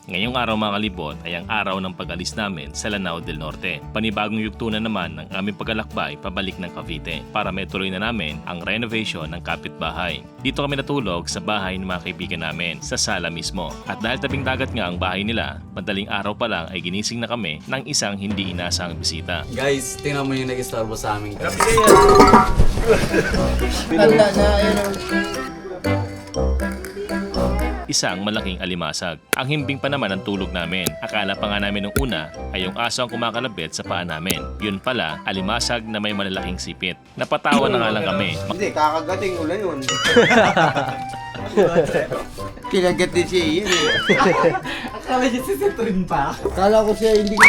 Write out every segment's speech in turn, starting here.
Ngayong araw mga kalibot ay ang araw ng pag-alis namin sa Lanao del Norte. Panibagong yugto na naman ng aming paglalakbay pabalik ng Cavite para maituloy na namin ang renovation ng kapitbahay. Dito kami natulog sa bahay ng mga kaibigan namin sa sala mismo. At dahil tabing dagat nga ang bahay nila, madaling araw pa lang ay ginising na kami ng isang hindi inaasahang bisita. Guys, tingnan mo yung nag-istorbo sa amin. Tanda na, ayun. Isang malaking alimasag. Ang himbing pa naman ang tulog namin. Akala pa nga namin nung una ay yung aso ang kumakalabit sa paa namin. Yun pala, alimasag na may malalaking sipit. Napatawa na nga lang kami. Hindi, kakagating ulan yun. Kinagat din siya yun eh. Akala niya si Citrin pa. Kala ko siya hindi ko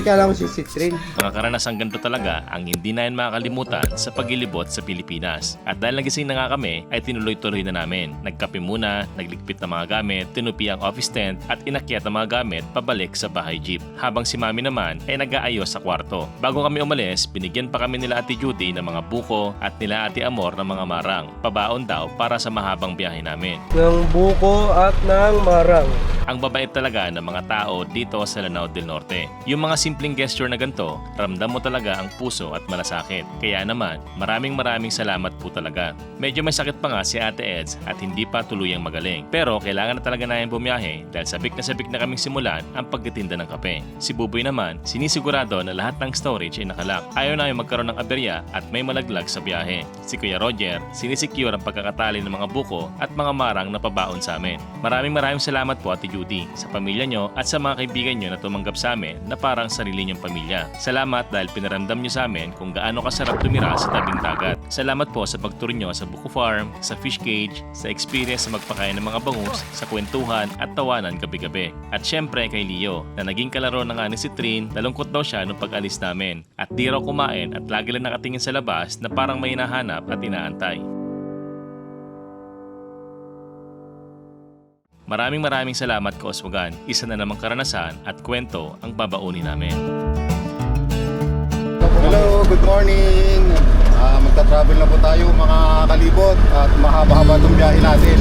kala ko si Citrin. Mga karanasang ganito talaga ang hindi namin makakalimutan sa paglilibot sa Pilipinas. At dahil nagising na nga kami, ay tinuloy-tuloy na namin. Nagkape muna, nagligpit ng mga gamit, tinupi ang office tent at inakyat ang mga gamit pabalik sa bahay jeep. Habang si Mami naman ay nag-aayos sa kwarto. Bago kami umalis, binigyan pa kami nila Ate Judy ng mga buko at nila Ate Amor ng mga marang. Pabaon daw para sa mahabang biyahe namin. Ng buko at ng marang. Ang babait talaga ng mga tao dito sa Lanao del Norte. Yung mga simpleng gesture na ganito, ramdam mo talaga ang puso at malasakit. Kaya naman, maraming salamat po talaga. Medyo may sakit pa nga si Ate Eds at hindi pa tuluyang magaling. Pero kailangan na talaga namin bumiyahe dahil sabik na kaming simulan ang pagtitinda ng kape. Si Buboy naman, sinisigurado na lahat ng storage ay nakalock. Ayaw na yung magkaroon ng aberya at may malaglag sa biyahe. Si Kuya Roger, sinisecure ang pagkakatali ng mga buko at mga marang na pabaon sa amin. Maraming salamat po Ate Judy, sa pamilya nyo at sa mga kaibigan nyo na tumanggap sa amin na parang sarili nyong pamilya. Salamat dahil pinaramdam nyo sa amin kung gaano kasarap tumira sa tabing dagat. Salamat po sa pagturo nyo sa Buko Farm, sa fish cage, sa experience sa magpakain ng mga bangus, sa kwentuhan at tawanan gabi-gabi. At syempre kay Leo na naging kalaro na nga ni si Trin, nalungkot daw siya nung pag-alis namin. At di raw kumain at lagi lang nakatingin sa labas na parang may hinahanap at inaantay. Maraming salamat Kaoswagan. Isa na namang karanasan at kwento ang babaunin namin. Hello, good morning! Magta-travel na po tayo mga kalibot at mahaba-haba itong biyahe natin.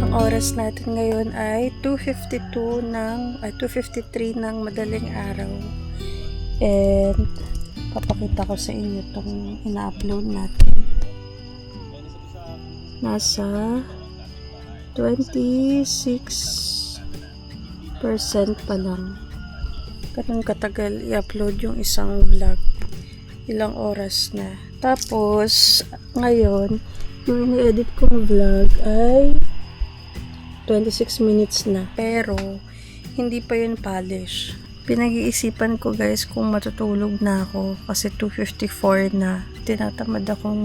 Ang oras natin ngayon ay 2:53 ng madaling araw. And papakita ko sa inyo itong ina-upload natin. Nasa 26% pa lang. Ganun katagal i-upload yung isang vlog. Ilang oras na. Tapos, ngayon, yung ini-edit kong vlog ay 26 minutes na. Pero, hindi pa yun polish. Pinag-iisipan ko guys kung matutulog na ako kasi 2:54 na. Tinatamad akong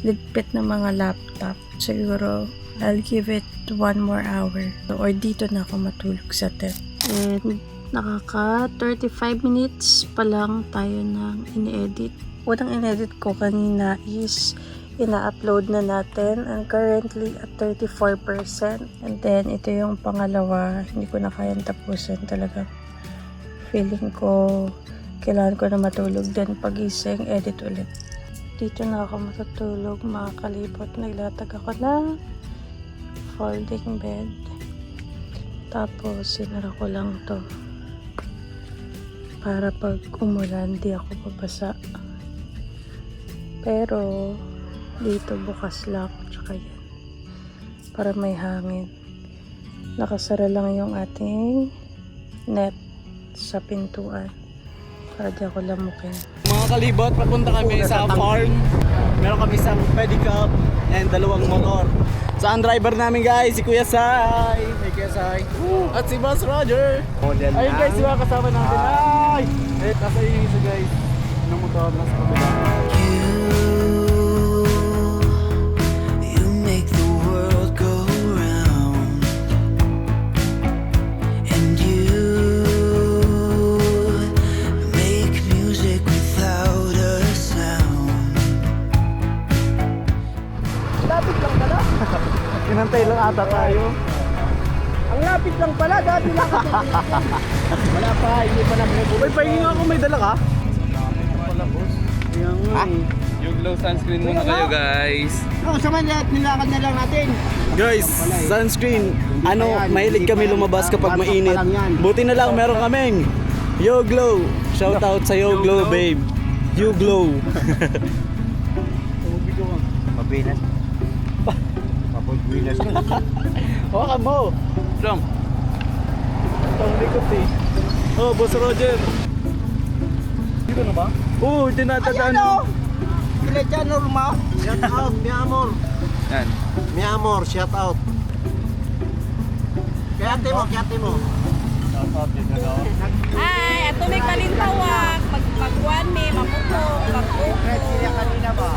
ligpit ng mga laptop. Siguro, I'll give it 1 more hour. Or dito na ako matulog sa tent. And nakaka 35 minutes pa lang tayo ng in-edit. Unang in-edit ko kanina is ina-upload na natin and currently at 34%. And then, ito yung pangalawa. Hindi ko na kayang tapusin talaga. Feeling ko, kailangan ko na matulog din pagising, edit ulit. Dito na ako matutulog mga kalibot. Naglatag ako ng folding bed. Tapos sinara ko lang to para pag umulan di ako babasa. Pero dito bukas lang tsaka yan para may hangin. Nakasara lang yung ating net sa pintuan para di ako lamukin. Mga kalibot, papunta kami sa farm. Meron kami isang pedicab and 2 motor. So ang driver namin guys, si Kuya Sai. Hey Kuya Sai. At si Boss Roger. Ayun guys, diba kasama natin. Ay! Nasa yung isa guys. Ng motor, nasa kabila. Inantay lang ata tayo. Ang lapit lang pala, dati lang ako. Wala pa, hindi pa nag-reboot. Uy, pahingi nga ako, may dala ka? Yan nga eh. Yung glow sunscreen muna kayo guys. Oo, sa man nilakad na lang natin. Guys, sunscreen. Mahilig kami lumabas kapag mainit. Buti na lang meron kaming Yo Glow. Shout out sa Yo Glow, babe. You Glow. Mabinas. Mapagbinas ka. Hawakan mo. Jump. Ang likot eh. Oh, Boss Roger. Dito na ba? Oo, tinatadaan. Sila dyan, Norma. Shout out, mi amor. Yan. Mi amor, shout out. Kayate mo, kayate mo. Ay, ato may kalintawak, pagpagwan may maputo, Sila kanina ba?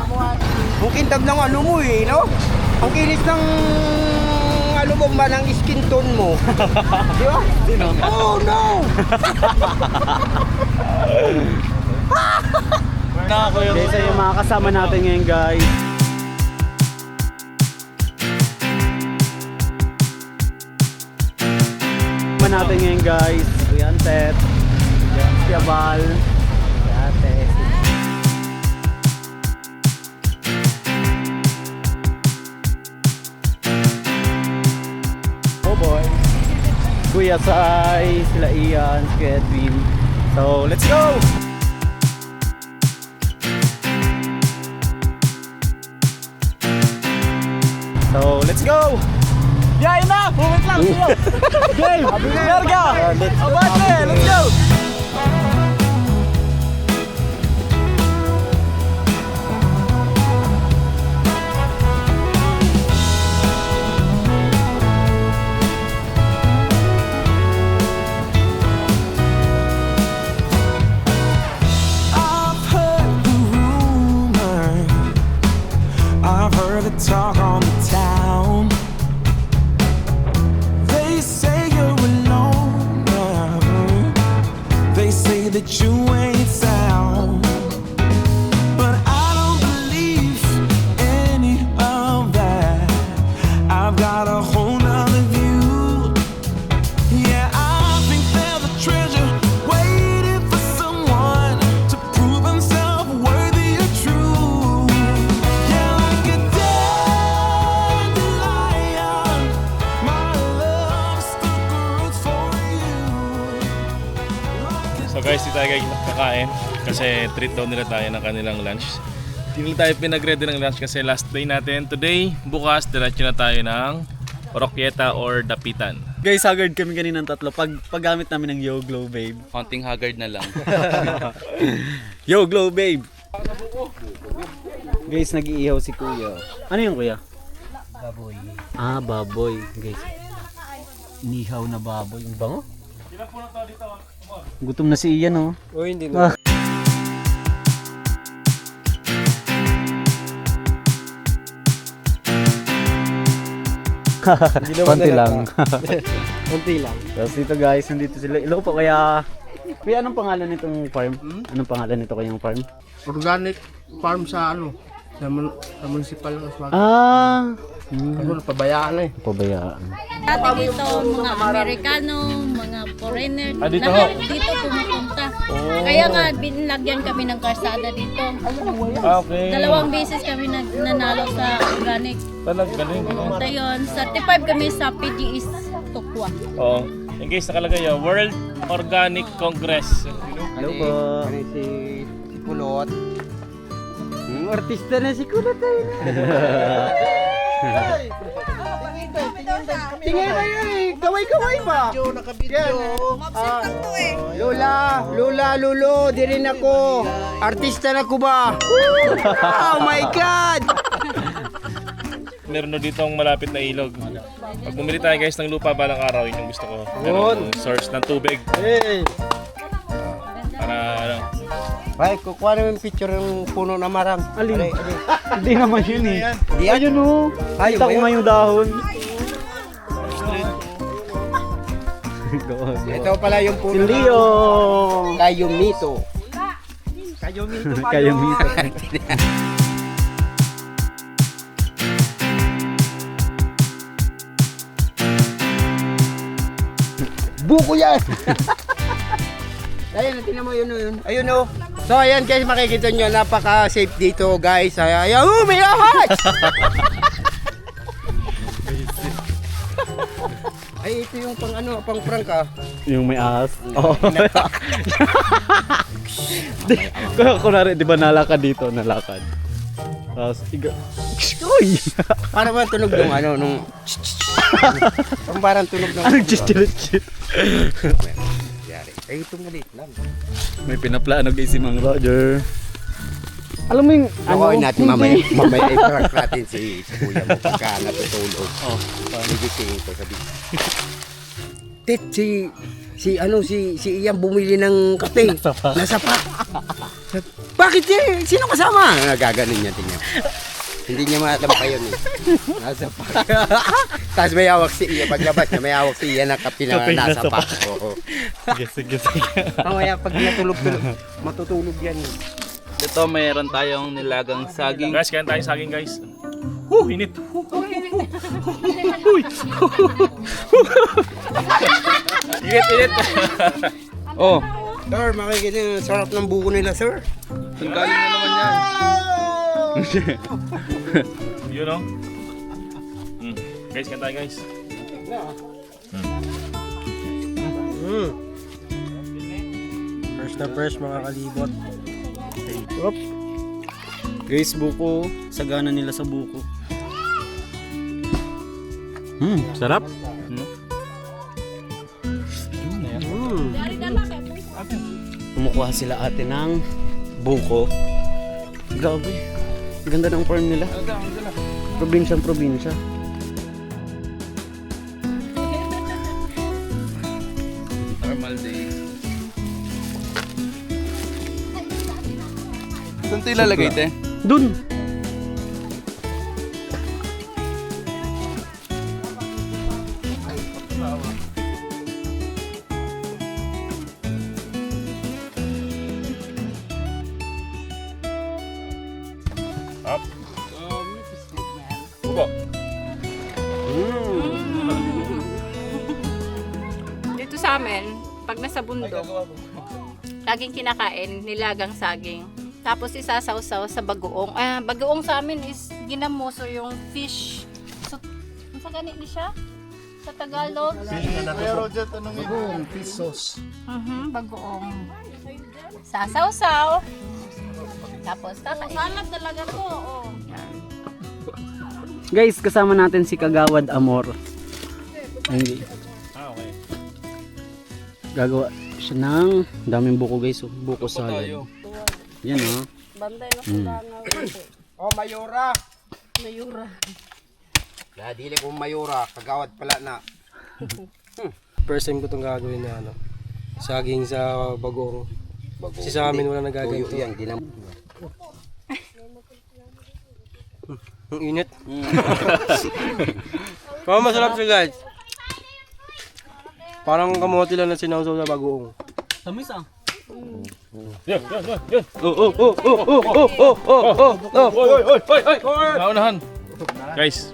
pagputo. Ang kintab ng ano mo eh, no? Ang kinis ng ano mo ba ng skin tone mo. Di ba? Oh no! Guys, yung mga kasama natin ngayon, guys. Kasama natin ngayon, guys. Kuya Antet. Kuya Bal. Kuya Ate. Oh boy. Kuya Sai, sila Ian, Kuya Edwin. So, let's go! So, let's go! Yeah, yun na! Wait lang! Game! Larga! Abate! Let's go! I've heard the rumor, I've heard the talk on the town. They say you're alone, they say that you ain't sound. But I don't believe any of that. I've got a whole nother view. Yeah, I think there's a treasure waiting for someone to prove himself worthy or true. Yeah, like a dandelion, my love stuck roots for you. So guys, di tayo kakain kasi treat daw nila tayo ng kanilang lunch. Hindi nila tayo pinag-ready ng lunch kasi last day natin. Today, bukas, diretso na tayo ng Oroquieta or Dapitan. Guys, haggard kami kaninang tatlo. Paggamit namin ng Yo Glow, babe. Konting haggard na lang. Yo Glow, babe! Guys, nag-iihaw si Kuya. Ano yung Kuya? Baboy. Ah, baboy. Guys, inihaw na baboy. Ang bango. Gutom na si Ian, oh. O hindi na. Konti lang. Kunti lang. Tapos dito guys, nandito sila. Hello po kaya. Kuya, anong pangalan nitong farm? Anong pangalan nito kayang farm? Organic farm sa ano? Sa municipal ng Aswag. Ah! Ano, pabayaan na eh. Pabayaan. Dati dito, mga Amerikano, mga foreigner, dito lahat dito pumupunta. Kaya nga, binlagyan kami ng karsada dito. Okay. 2 beses kami nanalo sa organic. Galing. Ito yun, certified kami sa PGS Tukwa. Oo. In case nakalagay yun, World Organic Congress. Hello po. Si Kulot. Artista na si Kulot eh. Tingnan mo yun eh. Gaway-gaway ba? Nakabidyo. Lola, Lolo, di rin ako. Artista na ko ba? Oh my God! Meron na dito ang malapit na ilog. Pag bumili tayo guys ng lupa balang araw, yun yung gusto ko. Meron source ng tubig. Hey! Para ano, Ay, kukuha namin picture ng puno na marang. Alin? Hindi naman yun eh. Di yan. Ayun oh. Ay, Kita ko nga yung dahon. Ito pala yung Si puno Leo. Kayumito. Kayumito. Buko yan! Ayun, tingnan mo yun. Ayun oh. So ayan guys, makikita nyo, napaka-safe dito guys. Ayan, may ahas! Ay, ito yung pang prank ah. Yung may ahas. Oo. Kunwari, di ba nalakad dito? Nalakad. Tapos, uy! Para ba tunog nung parang tunog ng... Anong chit-chit-chit? Ay, ito maliit lang. May pinaplano guys si Mang Roger. Alam mo yung... Nakuha natin mamaya i-prank natin si kuya mo pagka natutulog. Oh, nagisingin ko sabi. Tet, si Ian bumili ng kape. Nasapa. Bakit eh? Sino kasama? Nagaganon niya, tingnan. Hindi niya maalam pa yun eh. Nasapa. Tapos may hawak si Ian. Paglabas niya, may hawak si Ian ng kape na nasapa. Oo. Sige. Mamaya pag natulog-tulog, matutulog yan. Ito, mayroon tayong nilagang saging. Guys, kain tayo saging guys. Init. Init. Oh, Sir, makikita yung sarap ng buko nila, sir. ang galing na naman yan. You know? Guys, kain tayo guys. Fresh na fresh mga kalibot. Up. Guys, buko. Sagana nila sa buko. Sarap. Kumukuha sila ate ng buko. Grabe. Ganda ng farm nila. Probinsya. Normal day. Saan ito ilalagay, te? Dun. Buko. Dito sa amin, pag nasa bundok, laging kinakain, nilagang saging. Tapos isasawsaw sa bagoong. Bagoong sa amin is ginamuso yung fish. So, sa ganit ni siya? Sa Tagalog? Bagoong fish sauce. Bagoong. Sasawsaw. Tapos kakain. Salad talaga to. Oh. Guys, kasama natin si Kagawad Amor. Hindi. Okay. Gagawa siya ng daming buko guys. Oh. Buko salad. Yan oh. Banday na sila na Oh, Mayura. Dili kong Mayura, kagawad pala na. First time ko itong gagawin na saging sa bagong. Kasi sa amin wala nagaganito. Yan, Ang init. Pero masarap siya guys. Parang kamote lang na sinawsaw sa bagoong. Tamis ah. Yan. Naunahan. Guys.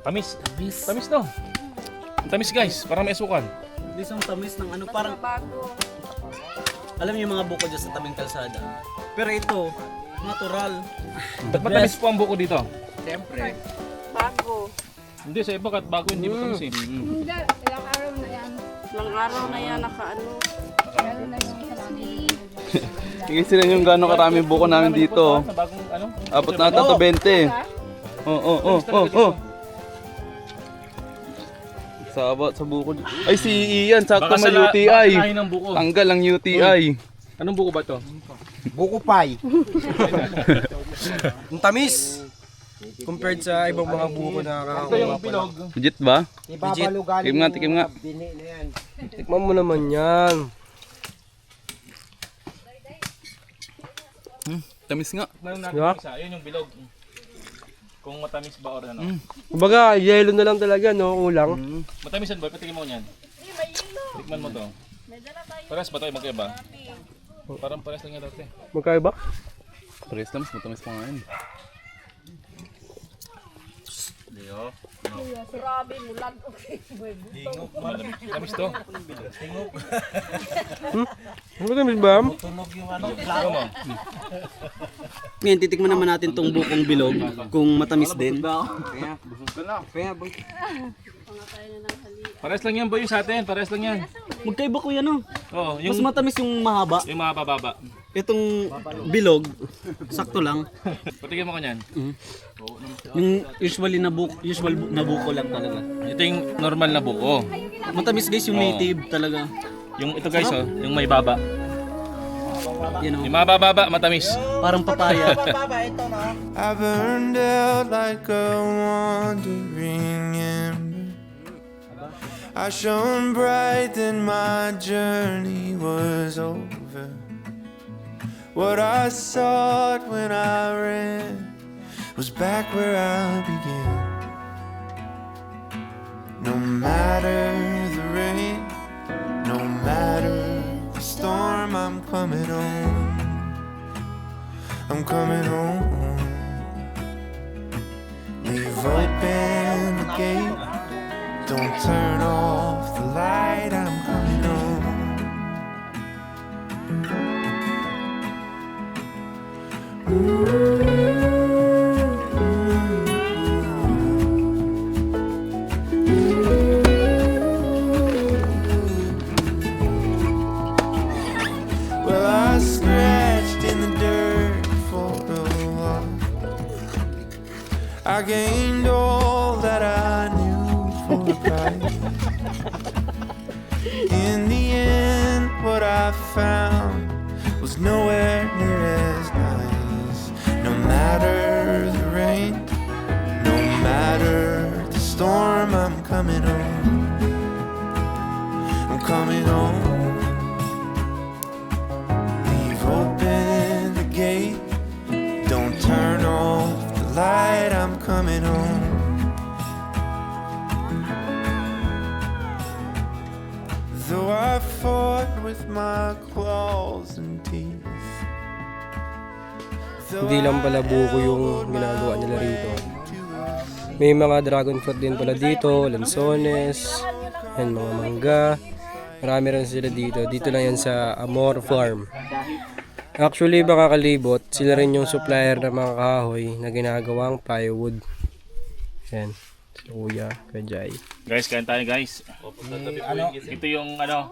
Tamis no. Ang tamis guys, parang may sukan. Isang tamis ng ano parang alam niyo yung mga buko dyan sa tabing kalsada. Pero ito, natural. Ba't matamis po ang buko dito? Siyempre. bago. Hindi, sa iba kahit bago hindi matamis eh. Hindi, ilang araw na yan. Ilang araw na yan nakaano. Meron na yung salami. Tingin sila yung gano'ng karami buko namin dito. Sa bagong ano? Abot na ata to 20. Oh. Sabot sa buko. Ay, si Ian, sakto Baka may baka UTI. lahi ng buko. Tanggal ang UTI. Anong buko ba to? Buko pie. Ang tamis. Compared sa ibang mga buko na Ito yung bilog. Legit ba? Ibabalugan. Tikim nga. Bini na yan. Tikman mo naman yan. Tamis nga. Tignan natin Diba? yung isa. Yun yung bilog. Kung matamis ba or ano. Kumbaga, yellow na lang talaga, no? Kulang. Matamisan ba? Patikin mo niyan. Tikman mo to. Pares ba tayo magkaiba? Parang pares lang yan dati. Magkaiba? Pares tamis, matamis pa nga yun. Tamis to. Ano ba, Miss Bam? Ngayon, titikman naman natin tong bukong bilog kung matamis din. Pares lang yan boy sa atin, pares lang yan. Magkaiba kuya no? Oo, Mas yung, matamis yung mahaba. yung mga bababa. Itong bilog, sakto lang. Patigyan mo ko niyan. Yung usual na buko lang talaga. Ito yung normal na buko. Matamis guys yung native talaga. Yung ito guys, oh, yung may baba. You know, Yung mga bababa, matamis. parang papaya. I burned out like a wandering ember. I shone bright, then my journey was over. What I sought when I ran was back where I began. No matter the rain, no matter the storm, I'm coming home. I'm coming home. Leave open the gate. Don't turn off the light. I'm coming home. Well, I scratched in the dirt for a while. I gained all that I knew for a price. In the end, what I found was nowhere near as nice. No matter the rain, no matter the storm, I'm coming home. I'm coming home. Leave open the gate. Don't turn off the light. I'm coming home. Though I fought with my claws and teeth. Hindi lang pala buko yung ginagawa nila rito. May mga dragon fruit din pala dito, lansones, and mga mangga. Marami rin sila dito. Dito lang yan sa Amor Farm. Actually, mga kalibot, sila rin yung supplier ng mga kahoy na ginagawang plywood. Yan. Si Kuya, Kajay. Guys, kain tayo guys. Ito yung ano,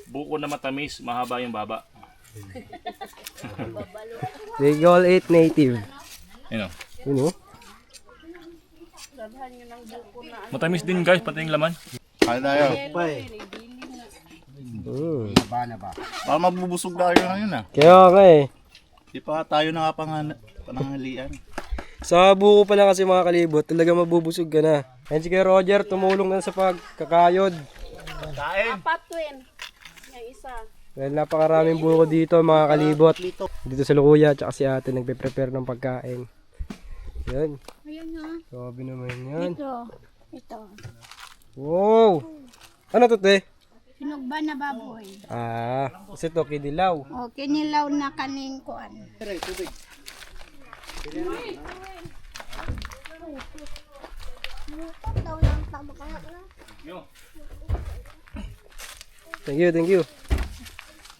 buko na matamis, mahaba yung baba. They call it native. Yun o. You know? Matamis din guys, pati yung laman. Kaya tayo. Para mabubusog na kayo ngayon ah. Kaya nga eh. Di pa tayo panangalian. Sa buko pa lang kasi mga kalibot, talaga mabubusog ka na. Ayun si Kuya Roger, tumulong na sa pagkakayod. Apat twin. Yung isa. Dahil napakaraming buko dito mga kalibot. Dito sa Lukuya, tsaka si ate nagpe-prepare ng pagkain. Yan. Ayan nga. Grabe naman yan. Ito. Wow! Ano to te? Sinugba na baboy. Kasi to kinilaw. O, kinilaw na kaning kuan. Thank you.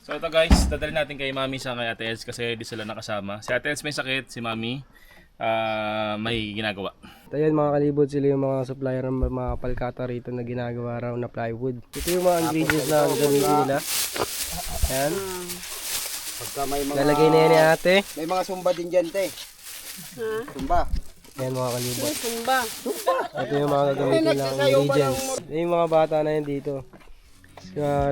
So ito guys, dadalhin natin kay Mami sa kay Ate Els kasi di sila nakasama. Si Ate Els may sakit, si Mami may ginagawa. Ayan mga kalibot, sila yung mga supplier ng mga palkata rito na ginagawa raw na plywood. Ito yung mga ingredients na gagamitin nila. Ayan. Lalagay na yan ni ate. May mga sumba din dyan, te. Sumba. Ayan mga kalibot. Sumba. Ito yung mga gagamitin ng ingredients. Yung mga bata na yan dito.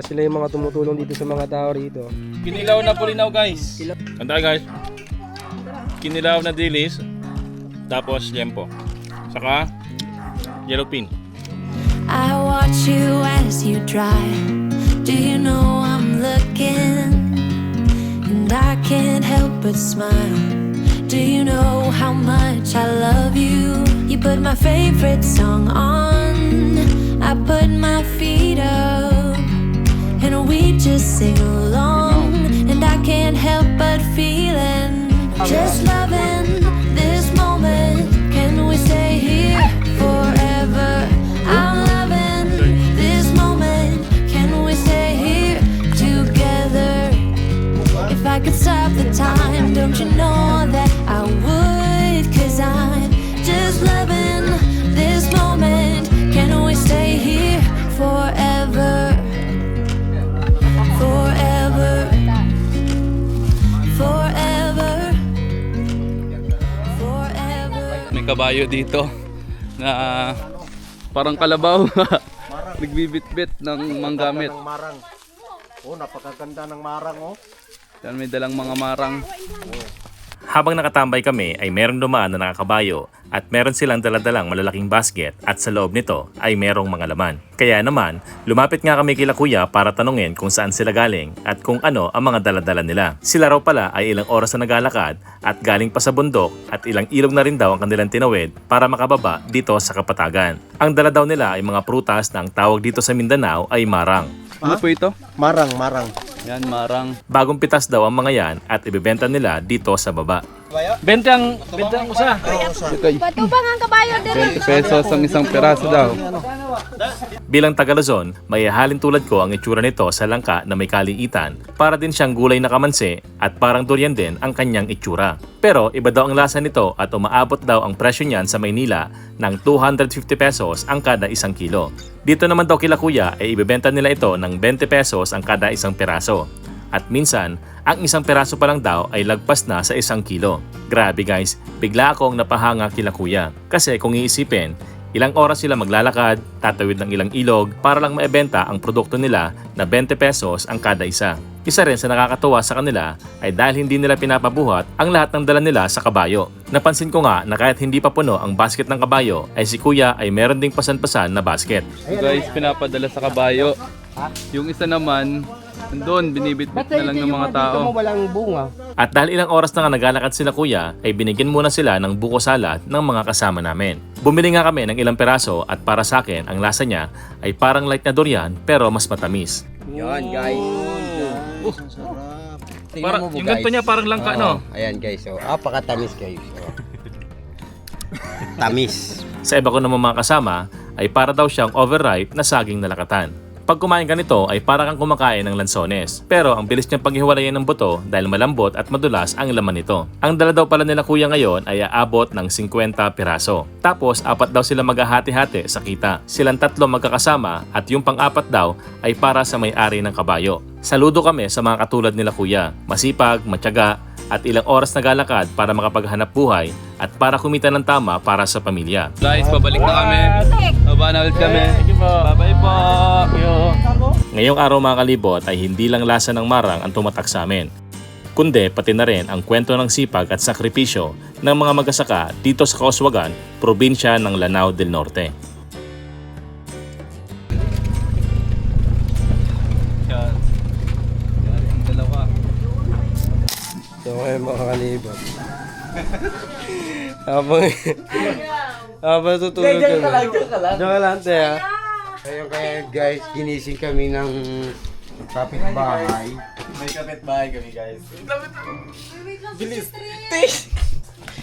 Sila yung mga tumutulong dito sa mga tao rito. Kinilaw na pulinaw guys. Kanta guys. Kinilaw na dilis. Tapos liempo. Saka yellow pin. I watch you as you drive. Do you know I'm looking? And I can't help but smile. Do you know how much I love you? You put my favorite song on. I put my feet up. And we just sing along. And I can't help but feeling just loving this moment. Can we stay here forever? time. Don't you know that I would? 'Cause I'm just loving this moment. Can we stay here forever? Forever. Forever. Forever. May kabayo dito na parang kalabaw. Nagbibitbit ng manggamit. Marang. Oh, napakaganda ng marang, oh. Yan, may dalang mga marang. Habang nakatambay kami ay meron dumaan na nakakabayo at meron silang daladalang malalaking basket at sa loob nito ay merong mga laman. Kaya naman, lumapit nga kami kila kuya para tanungin kung saan sila galing at kung ano ang mga daladala nila. Sila raw pala ay ilang oras na naglalakad at galing pa sa bundok at ilang ilog na rin daw ang kanilang tinawid para makababa dito sa Kapatagan. Ang dala daw nila ay mga prutas na ang tawag dito sa Mindanao ay marang. Ano po ito? Marang. Yan, marang. Bagong pitas daw ang mga yan at ibebenta nila dito sa baba. Bentang usa. Patubang ang kabayo din. 20 pesos ang isang piraso daw. Bilang Tagaluzon, may halin tulad ko ang itsura nito sa langka na may kaliitan. Para din siyang gulay na kamansi at parang durian din ang kanyang itsura. Pero iba daw ang lasa nito at umaabot daw ang presyo niyan sa Maynila ng 250 pesos ang kada isang kilo. Dito naman daw kila kuya ay ibebenta nila ito ng 20 pesos ang kada isang piraso. At minsan, ang isang peraso pa lang daw ay lagpas na sa 1 kilo. Grabe guys, bigla akong napahanga kila kuya. Kasi kung iisipin, ilang oras sila maglalakad, tatawid ng ilang ilog para lang maibenta ang produkto nila na 20 pesos ang kada isa. Isa rin sa nakakatuwa sa kanila ay dahil hindi nila pinapabuhat ang lahat ng dala nila sa kabayo. Napansin ko nga na kahit hindi pa puno ang basket ng kabayo ay si kuya ay meron ding pasan-pasan na basket. So guys, pinapadala sa kabayo. Yung isa naman, doon, binibitbit na lang ng mga tao. Dito mo walang bunga. At dahil ilang oras na nga naglalakad sila kuya, ay binigyan muna sila ng buko salad ng mga kasama namin. Bumili nga kami ng ilang peraso at para sa akin, ang lasa niya ay parang light na durian pero mas matamis. Yan, guys. Para, yung ganito niya parang langka, no? Ayan, guys. So, apakatamis, guys. Oh. Tamis. Sa iba ko naman mga kasama, ay para daw siyang overripe na saging na lakatan. Pag kumain ka nito ay para kang kumakain ng lansones. Pero ang bilis niyang paghiwalayin ng buto dahil malambot at madulas ang laman nito. Ang dala daw pala nila kuya ngayon ay aabot ng 50 piraso. Tapos 4 daw sila maghahati-hati sa kita. Silang 3 magkakasama at yung pang-4 daw ay para sa may-ari ng kabayo. Saludo kami sa mga katulad nila kuya. Masipag, matyaga, at ilang oras naglalakad para makapaghanap buhay at para kumita ng tama para sa pamilya. Guys, pabalik na kami. Baba na ulit kami. Bye-bye po. Ngayong araw mga kalibot ay hindi lang lasa ng marang ang tumatak sa amin, kundi pati na rin ang kwento ng sipag at sakripisyo ng mga mag-asaka dito sa Kauswagan, probinsya ng Lanao del Norte. So kayo mga kalibot. Habang tutulog kami. Diyan ka lang, te ha. Kaya guys, ginising kami ng kapitbahay. May kapitbahay kami guys. Bilis.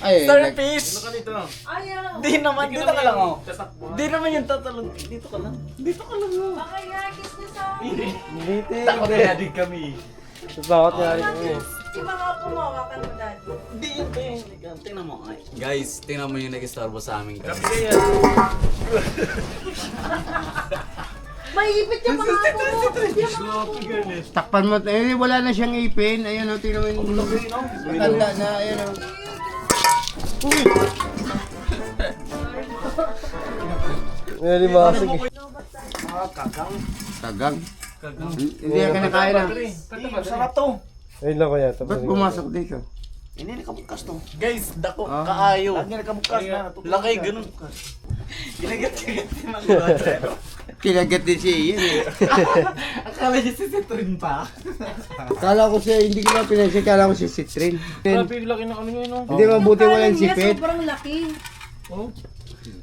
Ay, Starfish! Ayaw. Di naman, dito ka lang oh. Di naman yung tatalon. Dito ka lang. Dito ka lang oh. Kaya kiss niyo sa akin. Hindi, Takot na din kami. Bakit nga rin kami? Di mga pumawakan mo dad. Di yun eh. Tingnan mo. Ay. Guys, tingnan mo yung nag-starbo sa amin. May ipit yung mga apo mo. takpan mo. Eh, wala na siyang ipin. Ayan o, tingnan mo yung matanda na. Ayan o. Ngayon di ba sige. Tagang. Hindi ka kinakain na. Sarap to. Ayun lang kaya. Ba't pumasok dito? Hindi nakabukas to. Guys, dako, kaayo. Lagi nakabukas na. Lakay, ganun. Ginagat-gagat si Mango. Kinagat din siya yan eh. Akala niya si Citrin pa. Kala ko siya, hindi ko na pinasya. Kala ko si Citrin. Grabe, laki na ano yun. Hindi mabuti walang sipit. Sobrang laki.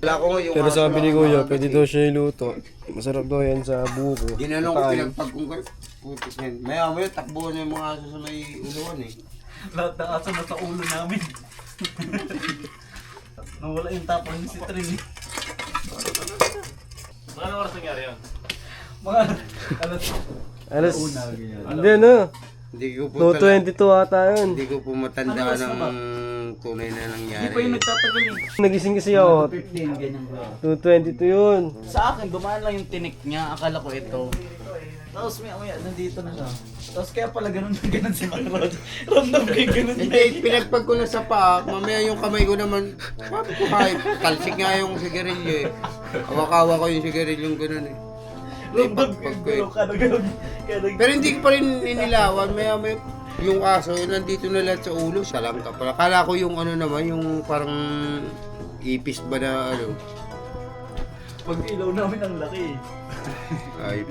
Wala ko yung Pero sabi ni Kuya, pwede daw siya iluto. Masarap daw yan sa buko. ginanong ko Kain. pinagpagkungkat. Putis yan. Maya takbo na yung mga aso sa may uluan eh. Lahat ng aso nasa ulo namin. Nawala yung tapon ni Citrin. Ano oras nangyari yun? Mga Alas, hindi na. Hindi ko po 222 ata yun. Hindi ko po matanda ng tunay na nangyari. Hindi pa yung nagtatagal eh. Nagising kasi ako. 15, ganyan bro. 222 yun. Sa akin, dumaan lang yung tinik niya. Akala ko ito. Tapos maya, nandito na siya. Tapos kaya pala ganun na ganun si Mang Rod. Ramdam ko yung ganun Hindi, pinagpag ko na sa paa. Mamaya yung kamay ko naman, sabi ko kahit talsik nga yung sigarilyo eh. Hawak-hawa ko yung sigarilyo yung ganun eh. Hindi, pagpag ko eh. Pero hindi ko pa rin inilawan. Maya yung aso, nandito na lahat sa ulo. Siya lang ka pala. Kala ko yung ano naman, yung parang ipis ba na ano. Pag ilaw namin ang laki. Ay,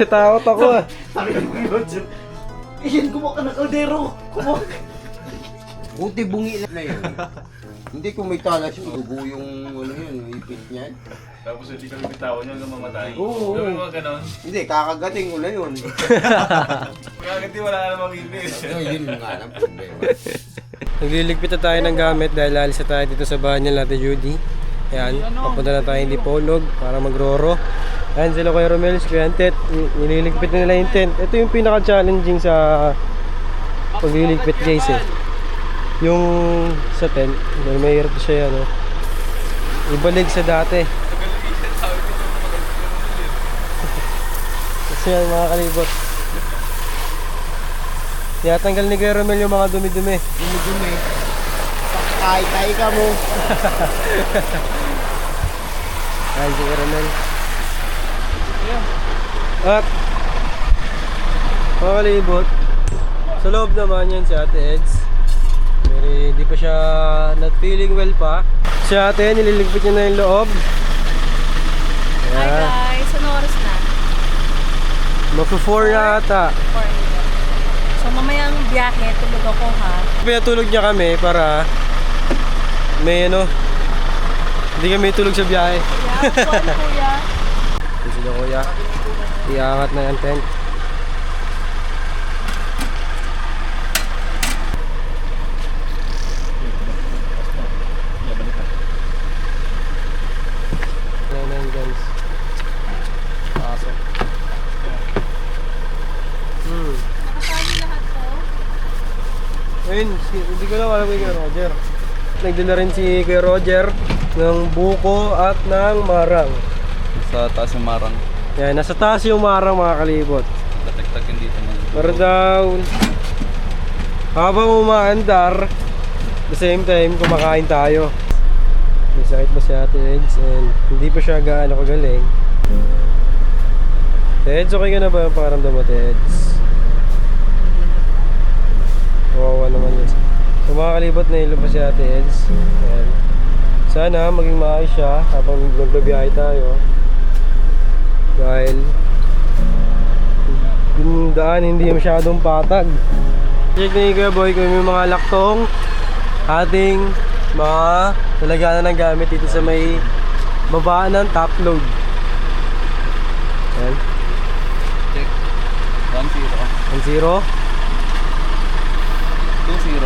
Takot ako ah. Sabi ng Mang Rod, iyan, kumuha ka ng kaldero. Kumuha ka. buti bungi na yun. Hindi ko may talas yung dugo yung ano yun, yung ipis niya. Tapos hindi kami bitawan niya hanggang mamatay. Oo. Gawin mo ganon. Hindi, kakagating ko na yun. Kagati wala ka namang ibis. Yun nga lang problema. Nagliligpit na tayo ng gamit dahil alis na tayo dito sa bahay nila Ate Judy. Ayan, papunta na tayo hindi Dipolog para magroro. Ayan sila Kuya Romel, si Kuya Tet. Nililigpit na nila yung tent. Ito yung pinaka-challenging sa pagliligpit guys eh. Yung sa tent, dahil may hirap siya ano. Ibalik sa dati. Kasi yan mga kalibot. Tiyatanggal ni Kuya Romel yung mga dumi-dumi. Dumi-dumi. Pakay ka mo. Ayan si Kuya Romel. At mga kalibot, sa loob naman yan si Ate Eds. Pero di pa siya not feeling well pa. Si ate, nililigpit niya na yung loob. Hi guys, ano oras na? Magpo-4 na ata. 4. So mamayang biyahe, tulog ako ha. Pinatulog niya kami para may ano, hindi kami tulog sa biyahe. Kuya, kuwan kuya. Ito sila kuya, iangat na yung tent. Ayan guys, pasok. Nakasali lahat to? Ayun, hindi ko lang alam kay Kuya Roger. Nagdala rin si Kuya Roger ng buko at ng marang. Sa taas ng marang. Yan, nasa taas yung marang mga kalibot. Tatagtag yun dito man. Para daw habang umaandar, the same time kumakain tayo. May sakit ba si Ate Eds and hindi pa siya gaano kagaling. Eds, okay ka na ba yung pakiramdam mo, Eds? Kawawa naman yun. Kung makakalibot na ilo pa si Ate Eds, ayan. Sana maging maayos siya habang nagbabiyahe tayo. Dahil yung daan hindi masyadong patag. Check na yung Kuya Boy kung may mga laktong ating mga talagyanan ng gamit dito sa may baba ng top load. Ayan. Check. 1-0. 1-0. 2-0. 3-0.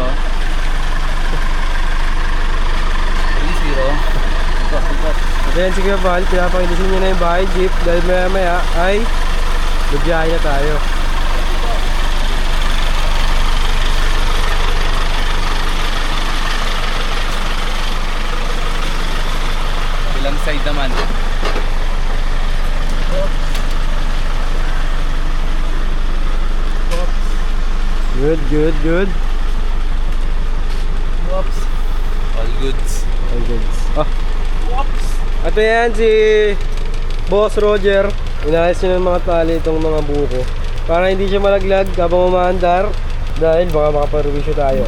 At ayan si Kuya Val, pinapakilisin niya na yung bahay jeep dahil maya maya ay magbiyahe na tayo. Ilang side naman? Good, good, good. All goods. All good. Ah. At ayan si Boss Roger. Inayos niya ng mga tali itong mga buko para hindi siya malaglag habang umaandar dahil baka makaparwisyo tayo.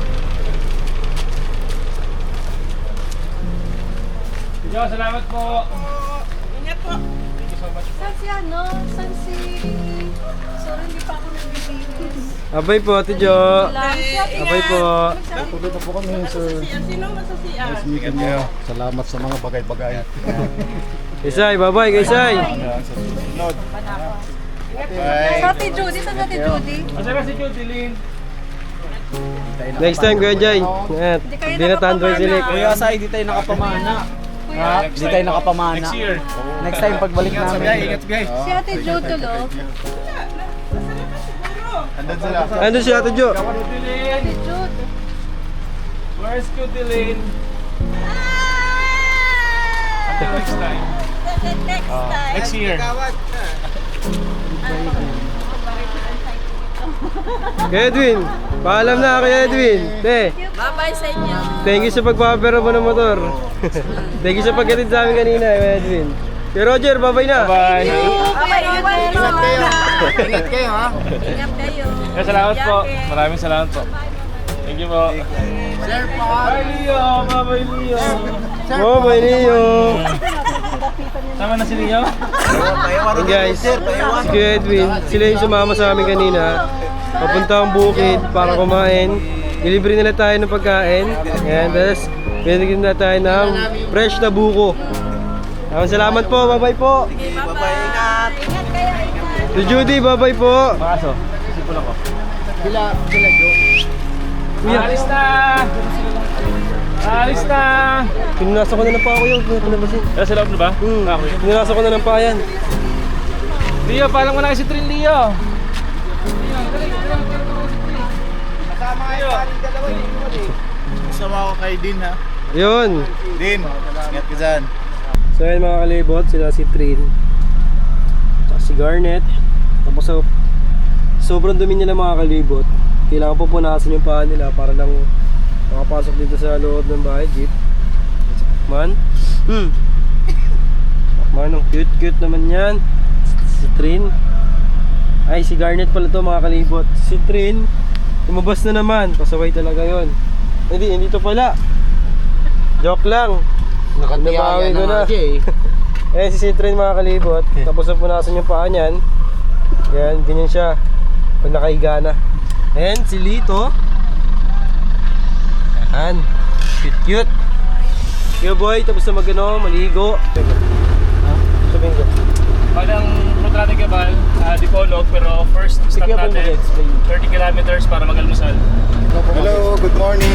Salamat po. Saan si ano? Saan si... Sorry, hindi pa ako nagbibihis. Abay po, Ate Jo. Abay po. Tuloy na po kami, sir. Sino masasiyan? Nice meeting you. Salamat sa mga bagay-bagay. Isay, bye-bye, Isay. Sa Ate Judy, saan si Ate Judy? Next time, Kuya Jay. Ayan, hindi na tandroy sila. Kuya Sai, di tayo nakapamana. Ha? Di tayo nakapamana. Next year. Next time, pagbalik namin. Si Ate Jo tulog. Andun sila. Andun si Ate Jo. Where's Cutilin? Until next time. Next year. Kuya Edwin, paalam na kay Edwin. Bye-bye sa inyo. Thank you sa pagpapapera mo ng motor. Thank you sa pagkatid sa amin kanina, Kuya Edwin. Kuya Roger, bye-bye na. Bye. Ingat kayo. Ingat kayo ha. Ingat kayo. Salamat po. Maraming salamat po. Thank you po. Sir po. Bye Leo. Bye Leo. Oh, bye Leo. Tama na si Leo? Hey guys, si Kuya Edwin, sila yung sumama sa amin kanina. Papunta ang bukid para kumain. Ilibre nila tayo ng pagkain. Ayan, tapos binigyan nila tayo ng fresh na buko. Salamat po, bye-bye po. Bye-bye. Ingat kayo. Si Judy, bye-bye po. Makaso. Sisipon ako. Sila Jo. Kuya, Alis na! Alis na! pinunasa ko na ng paa ko yun. Kuya, pinabasin. Sa loob na ba? Okay. Pinunasa ko na ng paa yan. Leo, paalam mo na kasi Trin Leo. Kasama ako kay Din ha. Yun. Din, ingat ka dyan. So yun mga kalibot, sila si Trin. Tsaka si Garnet. Tapos sobrang dumi nila mga kalibot. Kailangan po punasan yung paa nila para lang makapasok dito sa loob ng bahay, jeep. Man. Man, ang cute naman yan. Si Trin. Ay, si Garnet pala to mga kalibot. Si Trin, lumabas na naman. Pasaway talaga yon. Hindi to pala. Joke lang. Nakatiyaya na nga siya eh. Eh, si Trin mga kalibot. Tapos na punasan yung paa niyan. Yan, ganyan siya. Pag nakahiga na. And si Lito. Yan. Cute. Yo boy, tapos na maligo. Sabihin ko. Parang punta natin Gabal, Dipolog, pero first stop natin 30 kilometers para mag-almusal. Hello, good morning.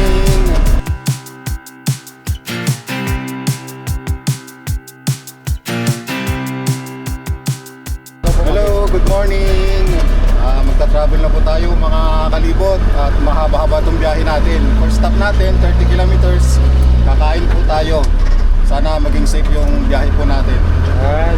Hello, good morning. Magta-travel na po tayo mga kalibot at mahaba-haba itong biyahe natin. First stop natin, 30 kilometers. Kakain po tayo. Sana maging safe yung biyahe po natin. Yan.